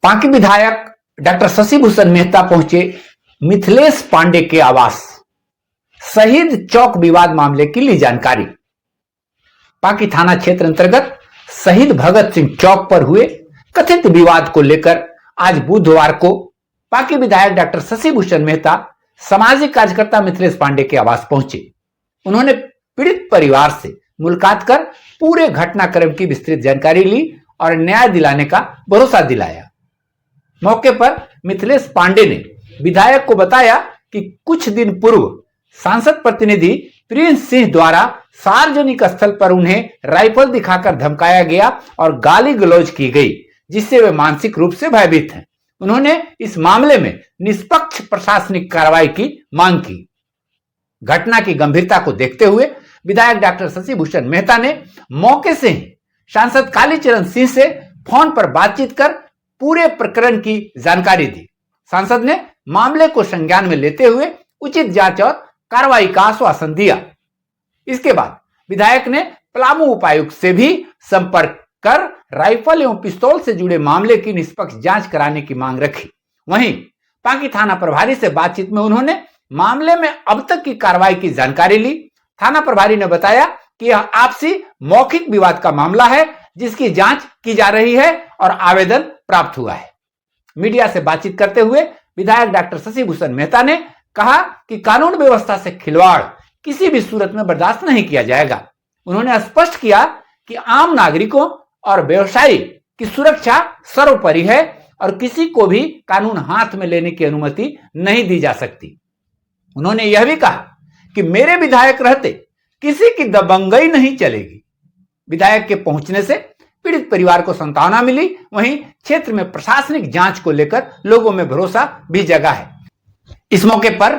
पांकी विधायक डॉक्टर शशि भूषण मेहता पहुंचे मिथिलेश पांडे के आवास। शहीद चौक विवाद मामले की ली जानकारी। पांकी थाना क्षेत्र अंतर्गत शहीद भगत सिंह चौक पर हुए कथित विवाद को लेकर आज बुधवार को पांकी विधायक डॉक्टर शशि भूषण मेहता सामाजिक कार्यकर्ता मिथिलेश पांडे के आवास पहुंचे। उन्होंने पीड़ित परिवार से मुलाकात कर पूरे घटनाक्रम की विस्तृत जानकारी ली और न्याय दिलाने का भरोसा दिलाया। मौके पर मिथिलेश पांडे ने विधायक को बताया कि कुछ दिन पूर्व सांसद प्रतिनिधि प्रिंस सिंह द्वारा सार्वजनिक स्थल पर उन्हें राइफल दिखाकर धमकाया गया और गाली गलौज की गई, जिससे वे मानसिक रूप से भयभीत हैं। उन्होंने इस मामले में निष्पक्ष प्रशासनिक कार्रवाई की मांग की। घटना की गंभीरता को देखते हुए विधायक डॉक्टर शशि भूषण मेहता ने मौके से ही सांसद कालीचरण सिंह से फोन पर बातचीत कर पूरे प्रकरण की जानकारी दी। सांसद ने मामले को संज्ञान में लेते हुए उचित जांच और कार्रवाई का आश्वासन दिया। इसके बाद विधायक ने पलामू उपायुक्त से भी संपर्क कर राइफल एवं पिस्तौल से जुड़े मामले की निष्पक्ष जांच कराने की मांग रखी। वहीं पांकी थाना प्रभारी से बातचीत में उन्होंने मामले में अब तक की कार्रवाई की जानकारी ली। थाना प्रभारी ने बताया कि यह आपसी मौखिक विवाद का मामला है, जिसकी जांच की जा रही है और आवेदन प्राप्त हुआ है। मीडिया से बातचीत करते हुए विधायक डॉक्टर शशि भूषण मेहता ने कहा कि कानून व्यवस्था से खिलवाड़ किसी भी सूरत में बर्दाश्त नहीं किया जाएगा। उन्होंने स्पष्ट किया कि आम नागरिकों और व्यवसायी की सुरक्षा सर्वोपरि है और किसी को भी कानून हाथ में लेने की अनुमति नहीं दी जा सकती। उन्होंने यह भी कहा कि मेरे विधायक रहते किसी की दबंगई नहीं चलेगी। विधायक के पहुंचने से पीड़ित परिवार को सांत्वना मिली। वहीं क्षेत्र में प्रशासनिक जांच को लेकर लोगों में भरोसा भी जगा है। इस मौके पर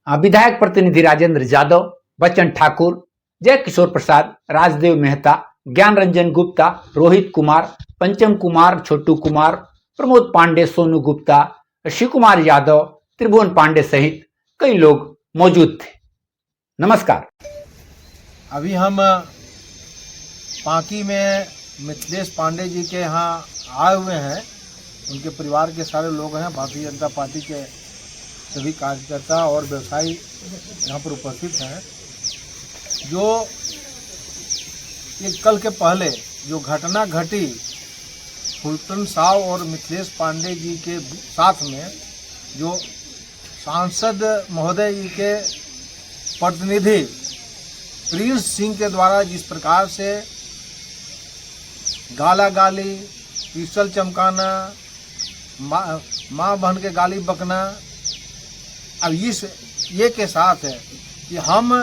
विधायक प्रतिनिधि राजेंद्र यादव, बच्चन ठाकुर, जय किशोर प्रसाद, राजदेव मेहता, ज्ञान रंजन गुप्ता, रोहित कुमार, पंचम कुमार, छोटू कुमार, प्रमोद पांडे, सोनू गुप्ता, शिव कुमार यादव, त्रिभुवन पांडे सहित कई लोग मौजूद थे। नमस्कार। अभी हम पांकी में मिथिलेश पांडे जी के यहाँ आए हुए हैं। उनके परिवार के सारे लोग हैं। भारतीय जनता पार्टी के सभी कार्यकर्ता और व्यवसायी यहाँ पर उपस्थित हैं। जो ये कल के पहले जो घटना घटी फुलटन साव और मिथिलेश पांडे जी के साथ में, जो सांसद महोदय जी के प्रतिनिधि प्रिंस सिंह के द्वारा जिस प्रकार से गाला गाली, पिस्टल चमकाना, माँ बहन के गाली बकना, अब ये के साथ है कि हम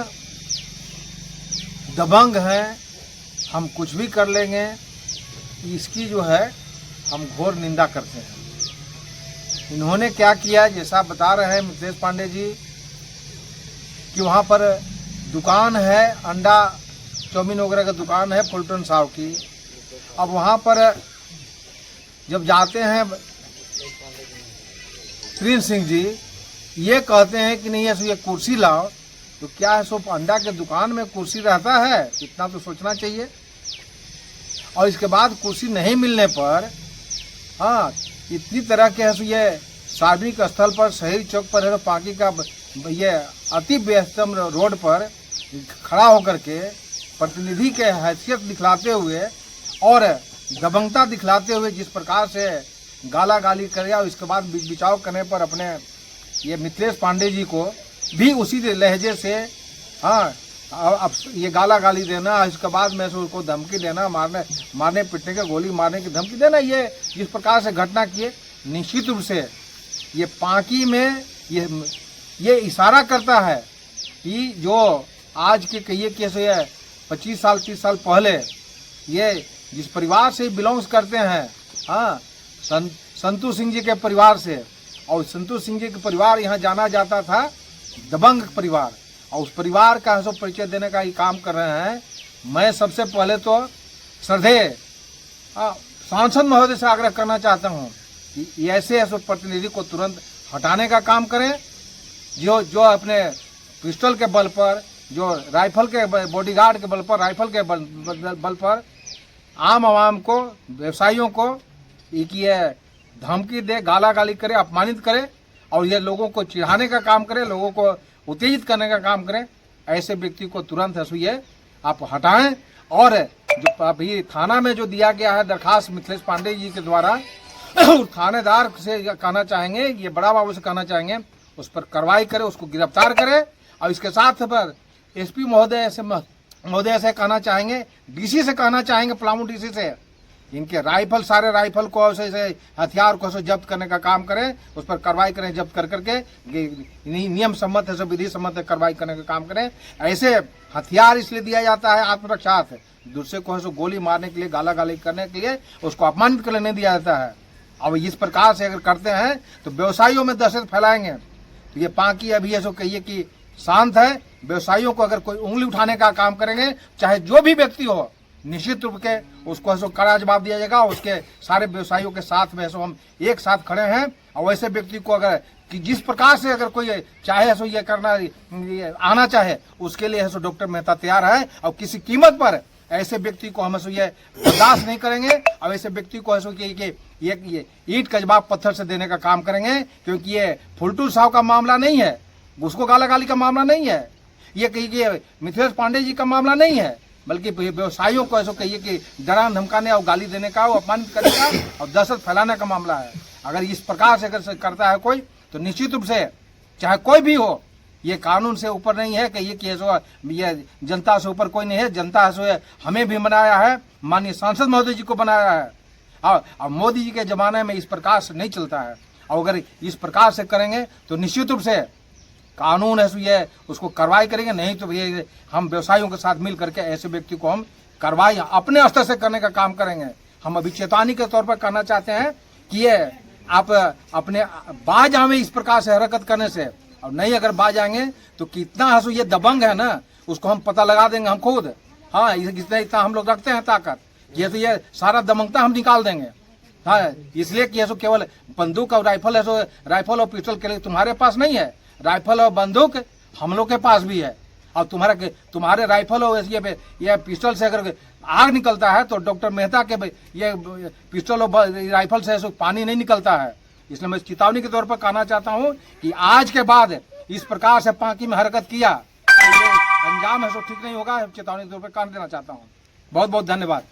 दबंग हैं, हम कुछ भी कर लेंगे, इसकी जो है हम घोर निंदा करते हैं। इन्होंने क्या किया, जैसा बता रहे हैं मिथिलेश पांडे जी कि वहाँ पर दुकान है, अंडा चौमिन वगैरह का दुकान है फुलटन साहब की। अब वहाँ पर जब जाते हैं प्रिंस सिंह जी, ये कहते हैं कि नहीं ऐसे ये कुर्सी लाओ, तो क्या है सो अंडा के दुकान में कुर्सी रहता है? इतना तो सोचना चाहिए। और इसके बाद कुर्सी नहीं मिलने पर इतनी तरह के है ये सार्वजनिक स्थल पर शहीद चौक पर है पांकी का ये अति व्यस्तम रोड पर खड़ा होकर के प्रतिनिधि के हैसियत दिखलाते हुए और दबंगता दिखलाते हुए जिस प्रकार से गाला गाली करे और इसके बाद बिचाव करने पर अपने ये मिथिलेश पांडे जी को भी उसी लहजे से अब ये गाला गाली देना, इसके बाद में उसको धमकी देना, मारने पिटने के गोली मारने की धमकी देना, ये जिस प्रकार से घटना की, निश्चित रूप से ये पांकी में ये इशारा करता है कि जो आज के कहिए कैसे 25 साल 30 साल पहले ये जिस परिवार से बिलोंग्स करते हैं, संतू सिंह जी के परिवार से, और संतू सिंह जी के परिवार यहाँ जाना जाता था दबंग परिवार, और उस परिवार का सब परिचय देने का ही काम कर रहे हैं। मैं सबसे पहले तो श्रद्धेय सांसद महोदय से आग्रह करना चाहता हूँ कि ऐसे ऐसे प्रतिनिधि को तुरंत हटाने का काम करें, जो अपने पिस्टल के बल पर, जो राइफल के बॉडीगार्ड के बल पर, राइफल के बल पर आम आवाम को, व्यवसायियों को एक ये धमकी दे, गाला गाली करे, अपमानित करे और ये लोगों को चिढ़ाने का काम करे, लोगों को उत्तेजित करने का काम करे, ऐसे व्यक्ति को तुरंत है आप हटाएं। और जो अभी थाना में जो दिया गया है दरखास्त मिथिलेश पांडे जी के द्वारा, थानेदार से कहना चाहेंगे, ये बड़ा बाबू से कहना चाहेंगे, उस पर कार्रवाई करे, उसको गिरफ्तार करे। और इसके साथ पर एसपी महोदय से कहना चाहेंगे, डीसी से कहना चाहेंगे, पलामू डीसी से, इनके राइफल, सारे राइफल को ऐसे हथियार को जब्त करने का काम करें, उस पर कार्रवाई करें, जब्त कर करके नियम सम्मत है, विधि सम्मत है, कार्रवाई करने का काम करें। ऐसे हथियार इसलिए दिया जाता है आत्मरक्षार्थ, दूसरे को गोली मारने के लिए, गाला गाली करने के लिए, उसको अपमानित करने नहीं दिया जाता है। अब इस प्रकार से अगर करते हैं तो व्यवसायियों में दहशत फैलाएंगे। तो ये पाकी अभी ऐसा कहिए कि शांत है, व्यवसायियों को अगर कोई उंगली उठाने का काम करेंगे, चाहे जो भी व्यक्ति हो, निश्चित रूप के उसको ऐसा कड़ा जवाब दिया जाएगा। उसके सारे व्यवसायियों के साथ में ऐसा हम एक साथ खड़े हैं। और वैसे व्यक्ति को अगर कि जिस प्रकार से अगर कोई चाहे ऐसा ये करना, ये आना चाहे, उसके लिए ऐसा डॉक्टर मेहता तैयार है। और किसी कीमत पर ऐसे व्यक्ति को हम ऐसा ये बर्दाश्त नहीं करेंगे। और ऐसे व्यक्ति को ऐसा कि ये ईंट का जवाब पत्थर से देने का काम करेंगे, क्योंकि ये फुलटू साहब का मामला नहीं है, उसको गाला गाली का मामला नहीं है, ये कहिए कि मिथिलेश पांडे जी का मामला नहीं है, बल्कि व्यवसायियों को ऐसा कहिए कि डराने धमकाने और गाली देने का, अपमानित करने का और दहशत फैलाने का मामला है। अगर इस प्रकार से अगर करता है कोई, तो निश्चित रूप से चाहे कोई भी हो, ये कानून से ऊपर नहीं है, कहिए कि ये जनता से ऊपर कोई नहीं है। जनता से हमें भी बनाया है, माननीय सांसद महोदय जी को बनाया है। और मोदी जी के जमाने में इस प्रकार से नहीं चलता है। और अगर इस प्रकार से करेंगे तो निश्चित रूप से कानून है ये उसको कार्रवाई करेंगे। नहीं तो ये हम व्यवसायियों के साथ मिल करके ऐसे व्यक्ति को हम कार्रवाई अपने स्तर से करने का काम करेंगे। हम अभी चेतावनी के तौर पर कहना चाहते हैं कि ये आप अपने बाज आवे इस प्रकार से हरकत करने से, और नहीं अगर बाज आएंगे तो कितना हंसू ये दबंग है ना, उसको हम पता लगा देंगे हम खुद। हाँ, इतना हम लोग रखते हैं ताकत, ये तो ये सारा दबंगता हम निकाल देंगे। हाँ, इसलिए कि ऐसा केवल बंदूक और राइफल है, राइफल और पिस्टल के लिए तुम्हारे पास नहीं है, राइफल और बंदूक हम लोग के पास भी है। और तुम्हारे राइफल और ये पिस्टल से अगर आग निकलता है तो डॉक्टर मेहता के ये पिस्टल और राइफल से पानी नहीं निकलता है। इसलिए मैं चेतावनी के तौर पर कहना चाहता हूँ कि आज के बाद इस प्रकार से पाकी में हरकत किया तो अंजाम है ठीक नहीं होगा। चेतावनी के तौर पर कह देना चाहता हूँ। बहुत बहुत धन्यवाद।